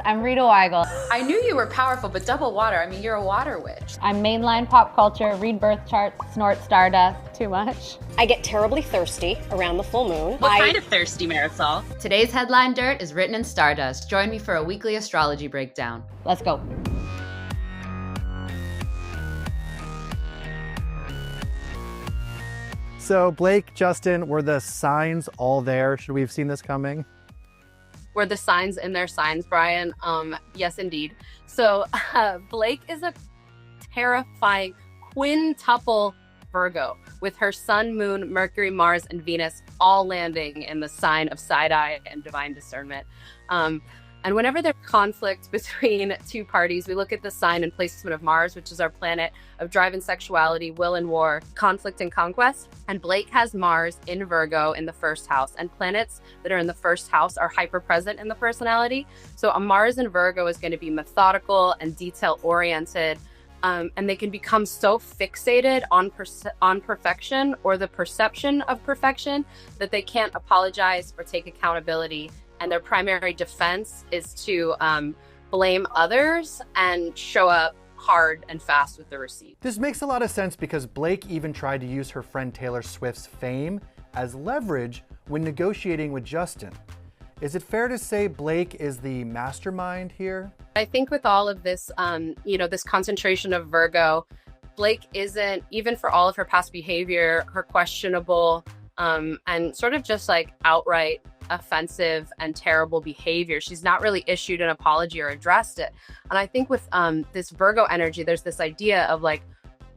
I'm Reda Wigle. I knew you were powerful, but double water. I mean, you're a water witch. I'm mainline pop culture, read birth charts, snort stardust. Too much. I get terribly thirsty around the full moon. What kind of thirsty, Marisol? Today's headline dirt is written in stardust. Join me for a weekly astrology breakdown. Let's go. So Blake, Justin, were the signs all there? Should we have seen this coming? Were the signs in their signs, Brian? Yes, indeed. So Blake is a terrifying quintuple Virgo with her sun, moon, Mercury, Mars, and Venus all landing in the sign of side-eye and divine discernment. And whenever there's conflict between two parties, we look at the sign and placement of Mars, which is our planet of drive and sexuality, will and war, conflict and conquest. And Blake has Mars in Virgo in the first house, and planets that are in the first house are hyper present in the personality. So a Mars in Virgo is going to be methodical and detail oriented. And they can become so fixated on perfection or the perception of perfection that they can't apologize or take accountability. And their primary defense is to blame others and show up hard and fast with the receipt. This makes a lot of sense because Blake even tried to use her friend Taylor Swift's fame as leverage when negotiating with Justin. Is it fair to say Blake is the mastermind here? I think with all of this, this concentration of Virgo, Blake isn't, even for all of her past behavior, her questionable and sort of just like outright offensive and terrible behavior, she's not really issued an apology or addressed it. And I think with this Virgo energy, there's this idea of like,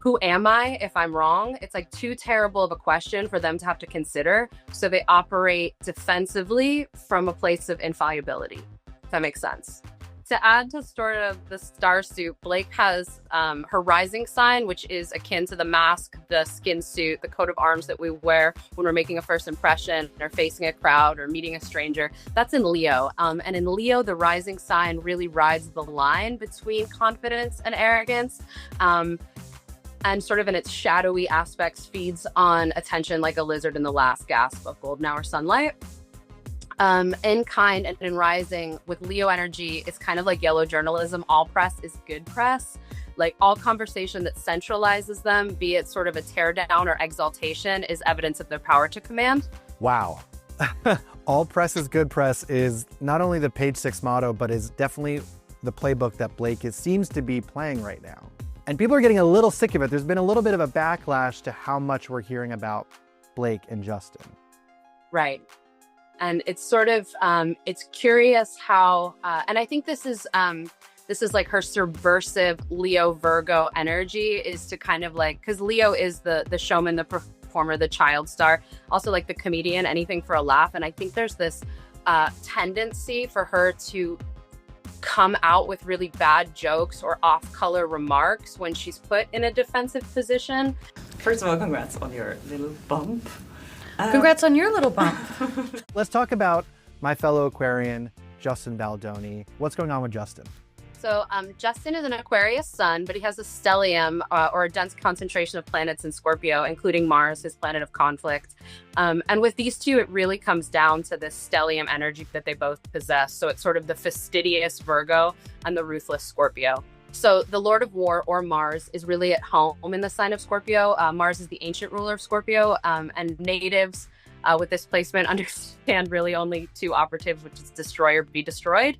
who am I if I'm wrong? It's like too terrible of a question for them to have to consider. So they operate defensively from a place of infallibility, if that makes sense. To add to sort of the star suit, Blake has her rising sign, which is akin to the mask, the skin suit, the coat of arms that we wear when we're making a first impression or facing a crowd or meeting a stranger. That's in Leo. And in Leo, the rising sign really rides the line between confidence and arrogance. And sort of in its shadowy aspects feeds on attention like a lizard in the last gasp of golden hour sunlight. In kind and in rising with Leo energy, it's kind of like yellow journalism. All press is good press. Like all conversation that centralizes them, be it sort of a tear down or exaltation, is evidence of their power to command. Wow. All press is good press is not only the page 6 motto, but is definitely the playbook that Blake seems to be playing right now. And people are getting a little sick of it. There's been a little bit of a backlash to how much we're hearing about Blake and Justin. Right. And it's sort of, it's curious how, and I think this is like her subversive Leo Virgo energy is to kind of like, because Leo is the showman, the performer, the child star, also like the comedian, anything for a laugh. And I think there's this tendency for her to come out with really bad jokes or off-color remarks when she's put in a defensive position. First of all, congrats on your little bump. Congrats on your little bump. Let's talk about my fellow Aquarian, Justin Baldoni. What's going on with Justin? So Justin is an Aquarius sun, but he has a stellium or a dense concentration of planets in Scorpio, including Mars, his planet of conflict. And with these two, it really comes down to this stellium energy that they both possess. So it's sort of the fastidious Virgo and the ruthless Scorpio. So the Lord of War, or Mars, is really at home in the sign of Scorpio. Mars is the ancient ruler of Scorpio, and natives with this placement understand really only two operatives, which is destroy or be destroyed.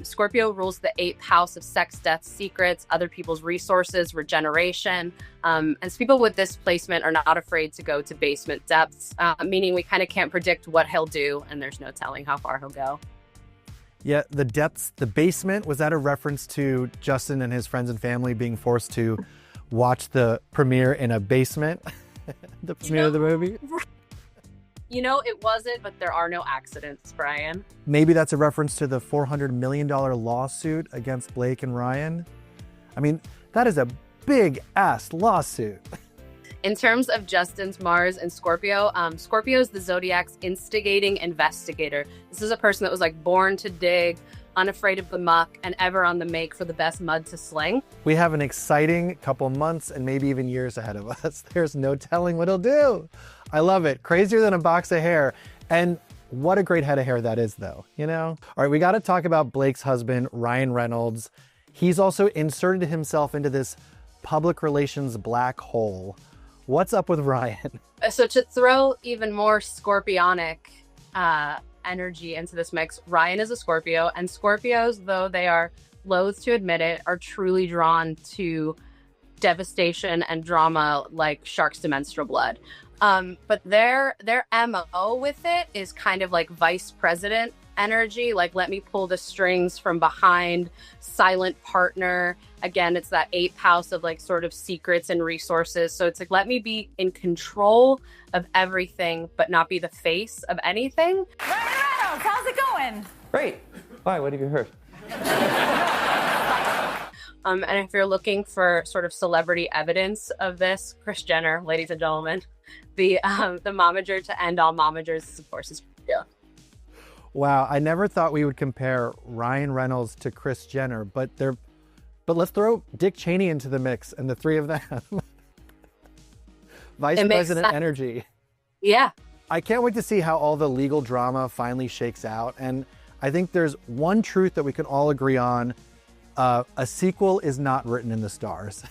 Scorpio rules the 8th house of sex, death, secrets, other people's resources, regeneration. And people with this placement are not afraid to go to basement depths, meaning we kind of can't predict what he'll do, and there's no telling how far he'll go. Yeah, the depths, the basement, was that a reference to Justin and his friends and family being forced to watch the premiere in a basement? The premiere of the movie? It wasn't, but there are no accidents, Brian. Maybe that's a reference to the $400 million lawsuit against Blake and Ryan. I mean, that is a big ass lawsuit. In terms of Justin's Mars and Scorpio, Scorpio is the zodiac's instigating investigator. This is a person that was like born to dig, unafraid of the muck, and ever on the make for the best mud to sling. We have an exciting couple months and maybe even years ahead of us. There's no telling what he'll do. I love it. Crazier than a box of hair. And What a great head of hair that is, though, you know? All right, we got to talk about Blake's husband, Ryan Reynolds. He's also inserted himself into this public relations black hole. What's up with Ryan? So to throw even more scorpionic energy into this mix, Ryan is a Scorpio, and Scorpios, though they are loath to admit it, are truly drawn to devastation and drama like sharks to menstrual blood. But their MO with it is kind of like vice president energy, like let me pull the strings from behind, silent partner. Again, it's that 8th house of like sort of secrets and resources. So it's like, let me be in control of everything, but not be the face of anything. Ryan Reynolds, how's it going? Great. Why? What have you heard? And if you're looking for sort of celebrity evidence of this, Kris Jenner, ladies and gentlemen, the momager to end all momagers, of course, is Scorpio. Wow, I never thought we would compare Ryan Reynolds to Kris Jenner, but let's throw Dick Cheney into the mix and the three of them. Vice President energy. Yeah. I can't wait to see how all the legal drama finally shakes out. And I think there's one truth that we can all agree on. A sequel is not written in the stars.